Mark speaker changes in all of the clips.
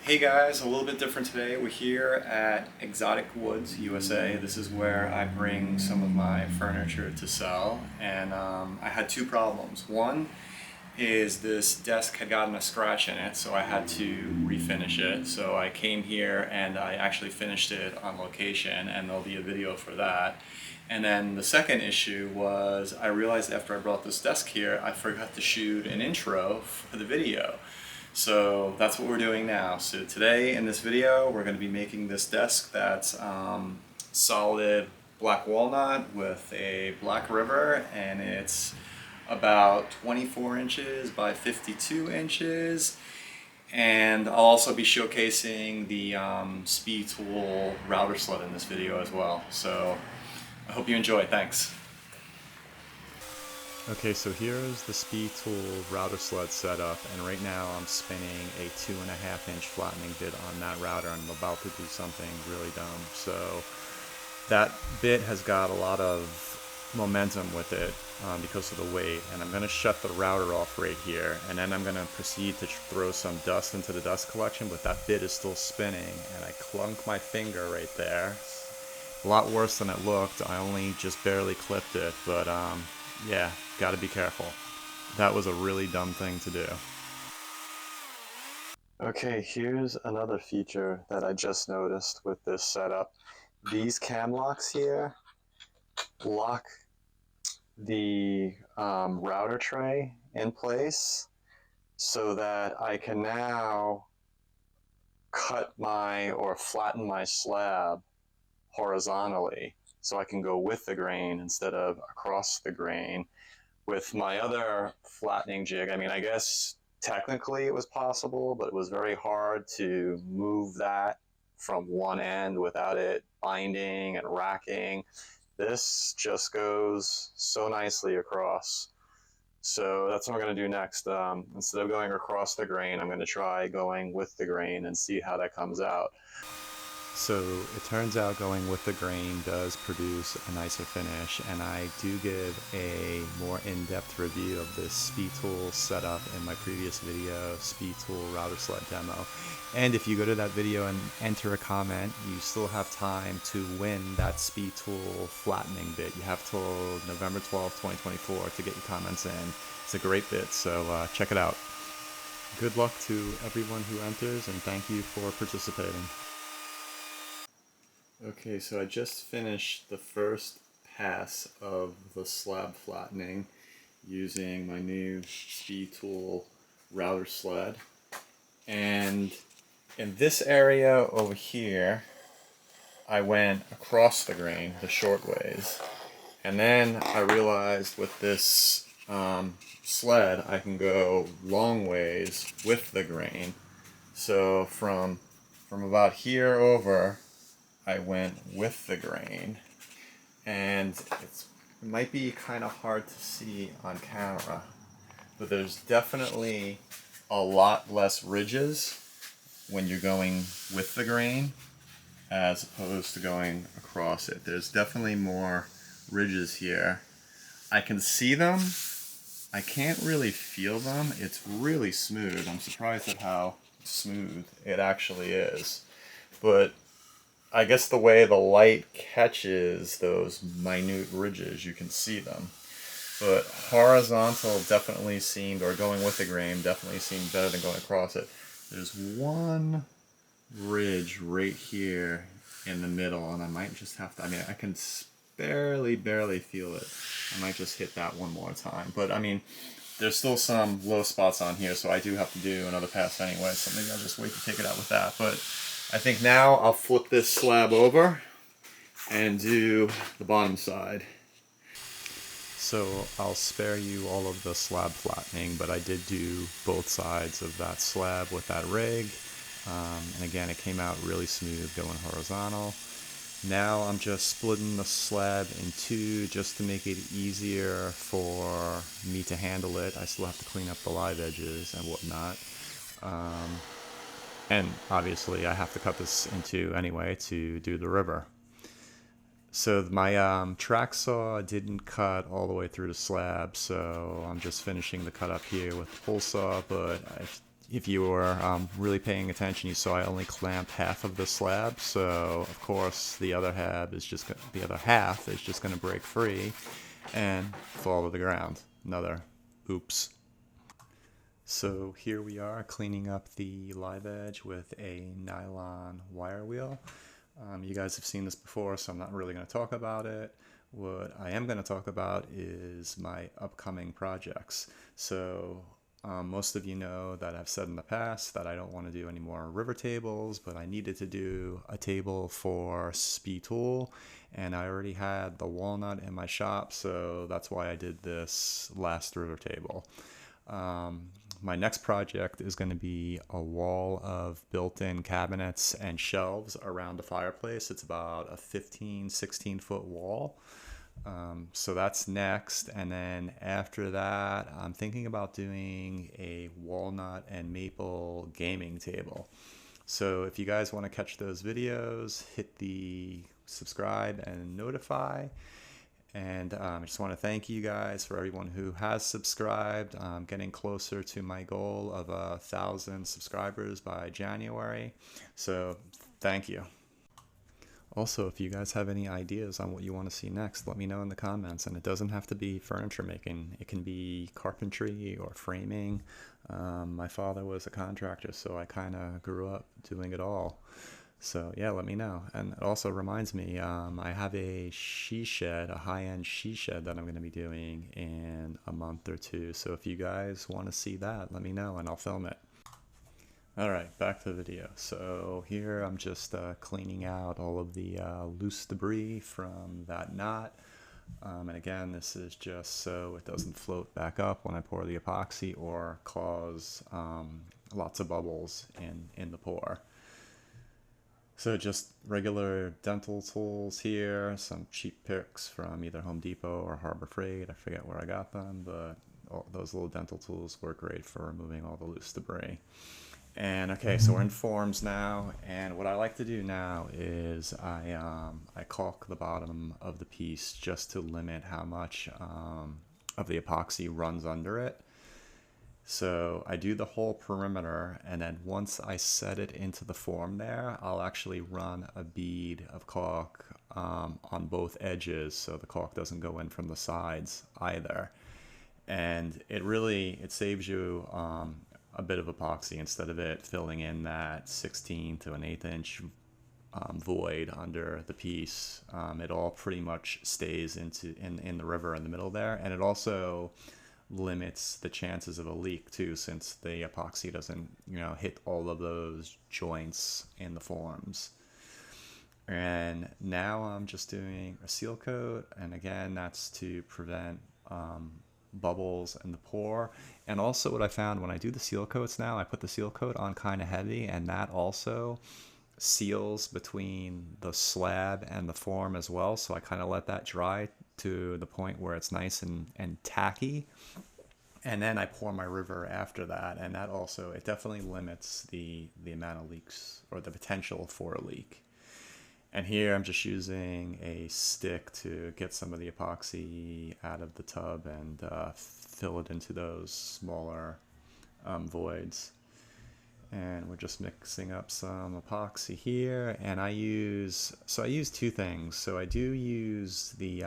Speaker 1: Hey guys, a little bit different today. We're here at Exotic Woods, USA. This is where I bring some of my furniture to sell, and I had two problems. One is this desk had gotten a scratch in it, so I had to refinish it. So I came here and I actually finished it on location, and there'll be a video for that. And then the second issue was I realized after I brought this desk here, I forgot to shoot an intro for the video. So that's what we're doing now. So today in this video, we're going to be making this desk that's solid black walnut with a black river, and it's about 24 inches by 52 inches. And I'll also be showcasing the Spetool Routersled in this video as well. So I hope you enjoy. Thanks. Okay, so here's the Spetool Routersled setup, and right now I'm spinning a 2.5-inch flattening bit on that router, and I'm about to do something really dumb. So that bit has got a lot of momentum with it because of the weight, and I'm going to shut the router off right here, and then I'm going to proceed to throw some dust into the dust collection, but that bit is still spinning, and I clunk my finger right there. A lot worse than it looked. I only just barely clipped it, but yeah, gotta be careful. That was a really dumb thing to do. Okay, here's another feature that I just noticed with this setup. These cam locks here lock the router tray in place so that I can now cut my or flatten my slab horizontally so I can go with the grain instead of across the grain. With my other flattening jig, I mean, I guess technically it was possible, but it was very hard to move that from one end without it binding and racking. This just goes so nicely across. So that's what I'm going to do next. Instead of going across the grain, I'm going to try going with the grain and see how that comes out. So it turns out going with the grain does produce a nicer finish, and I do give a more in-depth review of this Spetool setup in my previous video, Spetool Routersled demo. And if you go to that video and enter a comment, you still have time to win that Spetool flattening bit. You have till November 12th, 2024 to get your comments in. It's a great bit, so check it out. Good luck to everyone who enters, and thank you for participating. Okay, so I just finished the first pass of the slab flattening using my new Spetool Routersled. And in this area over here, I went across the grain the short ways. And then I realized with this sled, I can go long ways with the grain. So from about here over, I went with the grain, and it might be kind of hard to see on camera, but there's definitely a lot less ridges when you're going with the grain as opposed to going across it. There's definitely more ridges here. I can see them. I can't really feel them. It's really smooth. I'm surprised at how smooth it actually is. But I guess the way the light catches those minute ridges, you can see them. But horizontal definitely seemed, or going with the grain, definitely seemed better than going across it. There's one ridge right here in the middle, and I might just have to, I mean, I can barely feel it. I might just hit that one more time. But I mean, there's still some low spots on here, so I do have to do another pass anyway, so maybe I'll just wait to take it out with that. But I think now I'll flip this slab over and do the bottom side. So I'll spare you all of the slab flattening, but I did do both sides of that slab with that rig. And again, it came out really smooth going horizontal. Now I'm just splitting the slab in two just to make it easier for me to handle it. I still have to clean up the live edges and whatnot. And obviously I have to cut this in two anyway to do the river. So my track saw didn't cut all the way through the slab, so I'm just finishing the cut up here with the pull saw, but if you were really paying attention, you saw I only clamped half of the slab, so of course the other half is just going to break free and fall to the ground. Another oops. So here we are cleaning up the live edge with a nylon wire wheel. You guys have seen this before, so I'm not really going to talk about it. What I am going to talk about is my upcoming projects. So most of you know that I've said in the past that I don't want to do any more river tables, but I needed to do a table for Spetool, and I already had the Walnut in my shop, so that's why I did this last river table. My next project is going to be a wall of built-in cabinets and shelves around the fireplace. It's about a 16 foot wall. So that's next, and then after that I'm thinking about doing a walnut and maple gaming table. So if you guys want to catch those videos, hit the subscribe and notify. And I just want to thank you guys for everyone who has subscribed. I'm getting closer to my goal of 1,000 subscribers by January. So thank you. Also, if you guys have any ideas on what you want to see next, let me know in the comments. And it doesn't have to be furniture making. It can be carpentry or framing. My father was a contractor, so I kind of grew up doing it all. So yeah, let me know. And it also reminds me, I have a she shed, a high-end she shed that I'm going to be doing in a month or two. So if you guys want to see that, let me know and I'll film it. Alright, back to the video. So here I'm just cleaning out all of the loose debris from that knot. And again, this is just so it doesn't float back up when I pour the epoxy or cause lots of bubbles in the pour. So just regular dental tools here, some cheap picks from either Home Depot or Harbor Freight. I forget where I got them, but those little dental tools work great for removing all the loose debris. And okay, so we're in forms now, and what I like to do now is I caulk the bottom of the piece just to limit how much of the epoxy runs under it. So I do the whole perimeter, and then once I set it into the form there, I'll actually run a bead of caulk on both edges so the caulk doesn't go in from the sides either. And it saves you a bit of epoxy instead of it filling in that 16 to an 1/8 inch void under the piece. It all pretty much stays in the river in the middle there, and it also limits the chances of a leak too, since the epoxy doesn't hit all of those joints in the forms. And now I'm just doing a seal coat, and again that's to prevent bubbles in the pour. And also what I found when I do the seal coats now, I put the seal coat on kind of heavy, and that also seals between the slab and the form as well, so I kind of let that dry to the point where it's nice and tacky, and then I pour my river after that, and that also, it definitely limits the amount of leaks or the potential for a leak. And here I'm just using a stick to get some of the epoxy out of the tub and fill it into those smaller voids. And we're just mixing up some epoxy here, and I use two things. So I do use the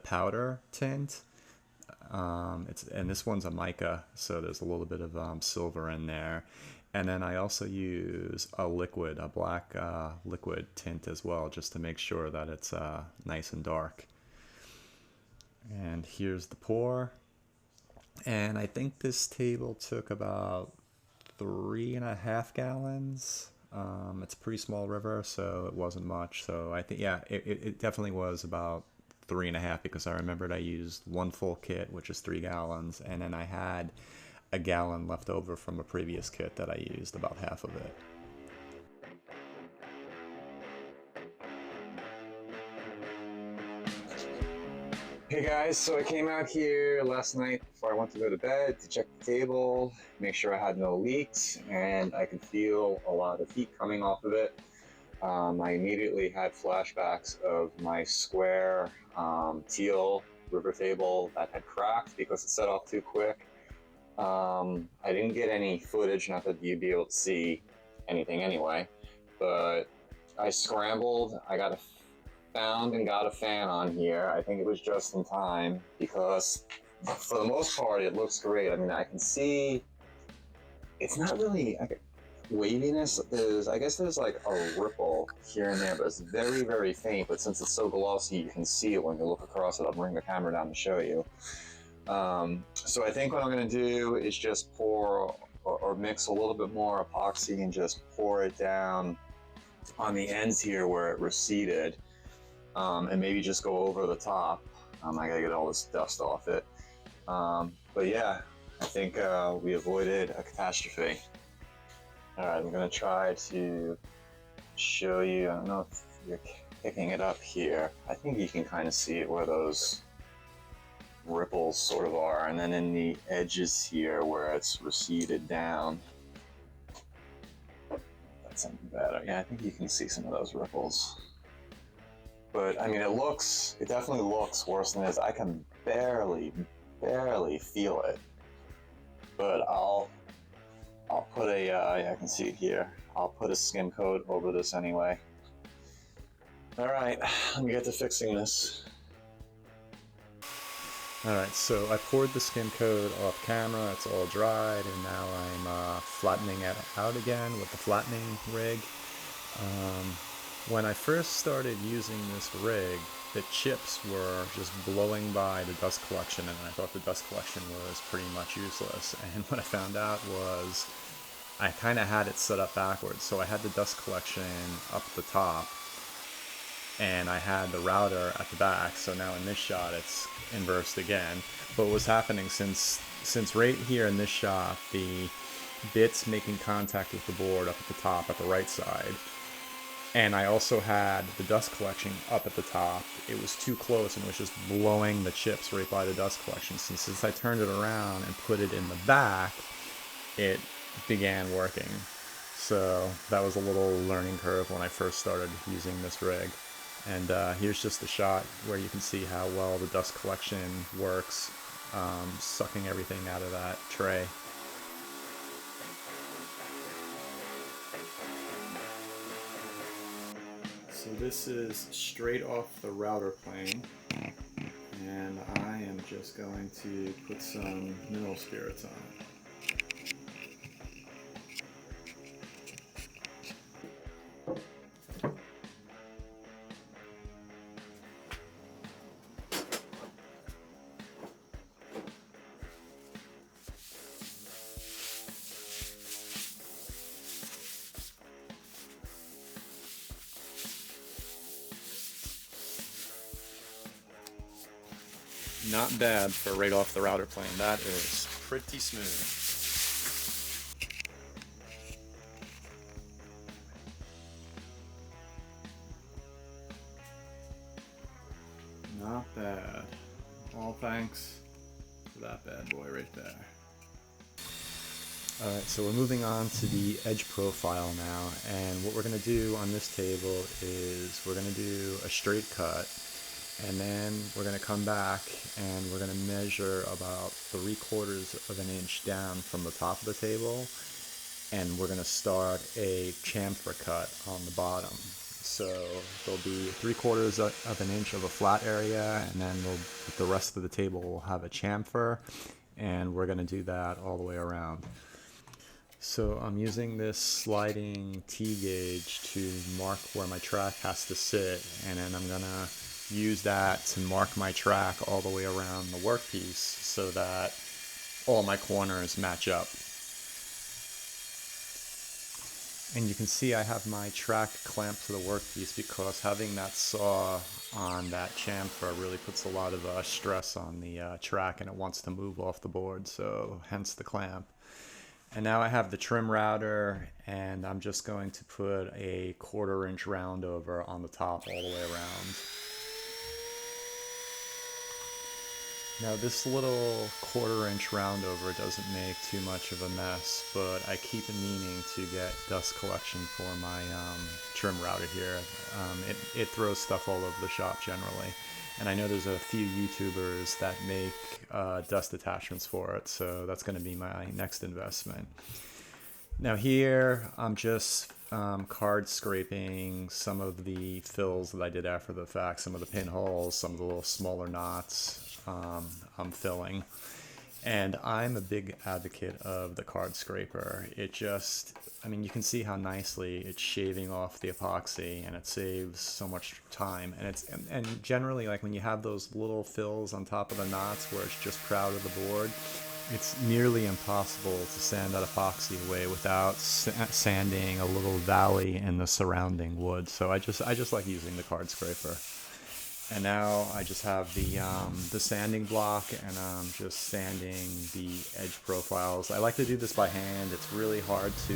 Speaker 1: powder tint. And this one's a mica, so there's a little bit of silver in there. And then I also use a black liquid tint as well, just to make sure that it's nice and dark. And here's the pour. And I think this table took about 3.5 gallons. It's a pretty small river, so it wasn't much. So I think, yeah, it definitely was about 3.5, because I remembered I used one full kit, which is 3 gallons, and then I had a gallon left over from a previous kit that I used, about half of it. Hey guys, so I came out here last night before I went to go to bed to check the table, make sure I had no leaks, and I could feel a lot of heat coming off of it. I immediately had flashbacks of my square teal river table that had cracked because it set off too quick.
Speaker 2: I didn't get any footage, not that you'd be able to see anything anyway, but I scrambled. Found and got a fan on here. I think it was just in time because for the most part it looks great. I mean, I can see it's not really waviness. I guess there's like a ripple here and there, but it's very, very faint. But since it's so glossy, you can see it when you look across it. I'll bring the camera down to show you. So I think what I'm going to do is just pour or mix a little bit more epoxy and just pour it down on the ends here where it receded, and maybe just go over the top. I gotta get all this dust off it. But yeah, I think we avoided a catastrophe. All right, I'm gonna try to show you. I don't know if you're picking it up here. I think you can kind of see it where those ripples sort of are, and then in the edges here where it's receded down. That's something better. Yeah, I think you can see some of those ripples. But I mean, it definitely looks worse than it is. I can barely feel it. But I'll put I can see it here. I'll put a skim coat over this anyway. All right, let me get to fixing this.
Speaker 1: Alright, so I poured the skim coat off camera, it's all dried, and now I'm flattening it out again with the flattening rig. When I first started using this rig, the chips were just blowing by the dust collection, and I thought the dust collection was pretty much useless. And what I found out was I kind of had it set up backwards, so I had the dust collection up the top, and I had the router at the back. So now in this shot it's inversed again. But what was happening, since right here in this shot the bit's making contact with the board up at the top at the right side, and I also had the dust collection up at the top, it was too close and it was just blowing the chips right by the dust collection. Since I turned it around and put it in the back, it began working. So that was a little learning curve when I first started using this rig. And here's just a shot where you can see how well the dust collection works, sucking everything out of that tray. So this is straight off the router plane, and I am just going to put some mineral spirits on it. Not bad for right off the router plane. That is pretty smooth. Not bad. All thanks to that bad boy right there. Alright, so we're moving on to the edge profile now, and what we're going to do on this table is we're going to do a straight cut, and then we're going to come back and we're going to measure about 3/4 of an inch down from the top of the table, and we're going to start a chamfer cut on the bottom. So there'll be 3/4 of an inch of a flat area, and then the rest of the table will have a chamfer, and we're going to do that all the way around. So I'm using this sliding T-gauge to mark where my track has to sit, and then I'm gonna use that to mark my track all the way around the workpiece so that all my corners match up. And you can see I have my track clamped to the workpiece because having that saw on that chamfer really puts a lot of stress on the track, and it wants to move off the board, so hence the clamp. And now I have the trim router, and I'm just going to put a 1/4 inch round over on the top all the way around. Now this little 1/4 inch round over doesn't make too much of a mess, but I keep meaning to get dust collection for my trim router here. It throws stuff all over the shop generally. And I know there's a few YouTubers that make dust attachments for it, so that's going to be my next investment. Now here, I'm just card scraping some of the fills that I did after the fact, some of the pinholes, some of the little smaller knots I'm filling. And I'm a big advocate of the card scraper. It just, I mean, you can see how nicely it's shaving off the epoxy, and it saves so much time. And it's and generally, like when you have those little fills on top of the knots where it's just proud of the board, it's nearly impossible to sand that epoxy away without sanding a little valley in the surrounding wood. So I just like using the card scraper. And now I just have the sanding block, and I'm just sanding the edge profiles. I like to do this by hand. It's really hard to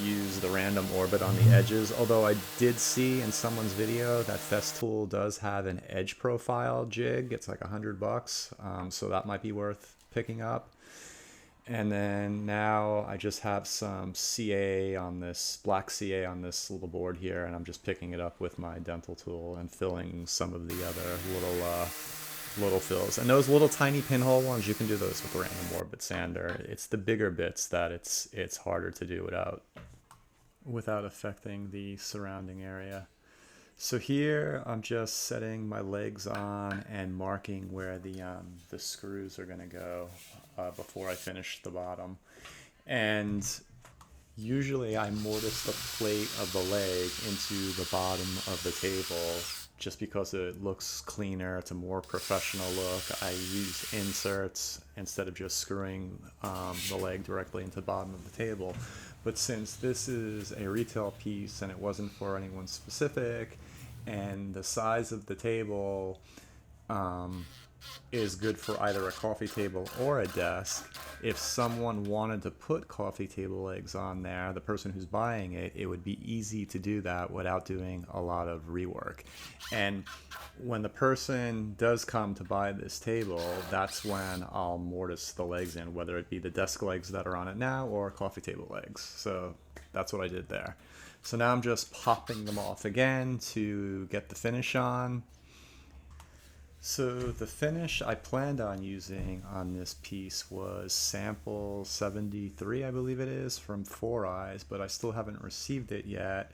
Speaker 1: use the random orbit on the edges. Although I did see in someone's video that Festool does have an edge profile jig. It's like $100, so that might be worth picking up. And then now I just have some CA on this, black CA on this little board here, and I'm just picking it up with my dental tool and filling some of the other little fills. And those little tiny pinhole ones, you can do those with a random orbit sander. It's the bigger bits that it's harder to do without affecting the surrounding area. So here I'm just setting my legs on and marking where the screws are going to go before I finish the bottom. And usually I mortise the plate of the leg into the bottom of the table just because it looks cleaner. It's a more professional look. I use inserts instead of just screwing the leg directly into the bottom of the table. But since this is a retail piece and it wasn't for anyone specific, and the size of the table is good for either a coffee table or a desk, if someone wanted to put coffee table legs on there, the person who's buying it, it would be easy to do that without doing a lot of rework. And when the person does come to buy this table, that's when I'll mortise the legs in, whether it be the desk legs that are on it now or coffee table legs. So that's what I did there. So now I'm just popping them off again to get the finish on. So the finish I planned on using on this piece was sample 73, I believe it is, from Four Eyes, but I still haven't received it yet.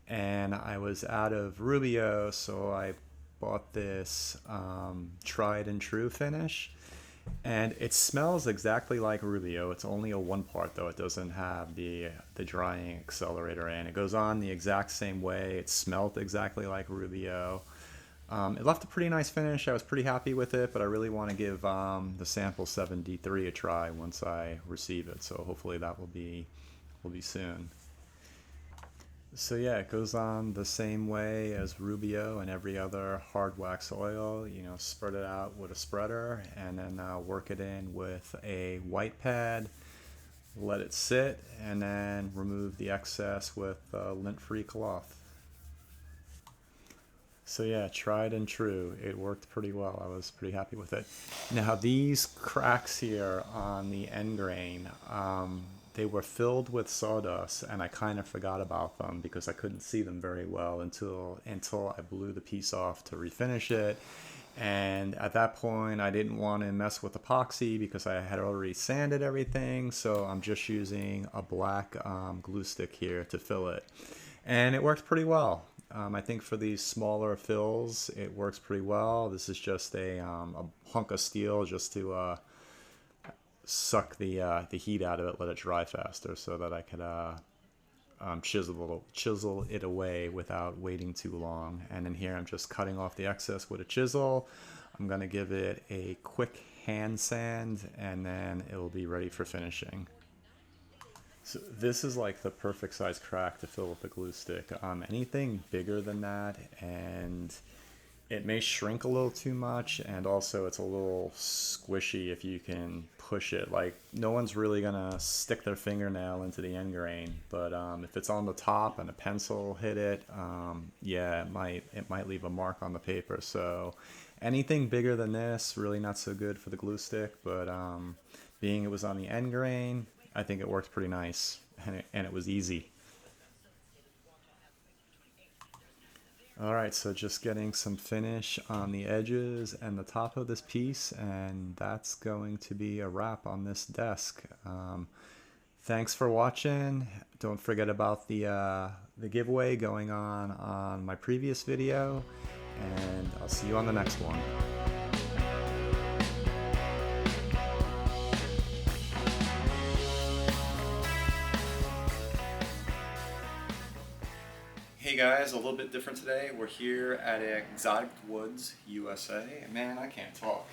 Speaker 1: And I was out of Rubio, so I bought this tried and true finish. And it smells exactly like Rubio. It's only a one part though. It doesn't have the drying accelerator in. It goes on the exact same way. It smelled exactly like Rubio. It left a pretty nice finish. I was pretty happy with it, but I really want to give the sample 73 a try once I receive it. So hopefully that will be soon. So yeah, it goes on the same way as Rubio and every other hard wax oil. You know, spread it out with a spreader and then work it in with a white pad. Let it sit and then remove the excess with lint-free cloth. So yeah, tried and true. It worked pretty well. I was pretty happy with it. Now these cracks here on the end grain, they were filled with sawdust, and I kind of forgot about them because I couldn't see them very well until I blew the piece off to refinish it. And at that point, I didn't want to mess with epoxy because I had already sanded everything. So I'm just using a black glue stick here to fill it, and it worked pretty well. I think for these smaller fills, it works pretty well. This is just a hunk of steel just to suck the heat out of it, let it dry faster, so that I could chisel it away without waiting too long. And in here, I'm just cutting off the excess with a chisel. I'm gonna give it a quick hand sand, and then it will be ready for finishing. So this is like the perfect size crack to fill with the glue stick. Anything bigger than that, and it may shrink a little too much, and also it's a little squishy if you can push it. Like, no one's really gonna stick their fingernail into the end grain, but if it's on the top and a pencil hit it, yeah, it might leave a mark on the paper. So anything bigger than this, really not so good for the glue stick, but being it was on the end grain, I think it worked pretty nice, and it was easy. Alright, so just getting some finish on the edges and the top of this piece, and that's going to be a wrap on this desk. Thanks for watching. Don't forget about the giveaway going on my previous video, and I'll see you on the next one. Hey guys, a little bit different today. We're here at Exotic Woods, USA. Man, I can't talk.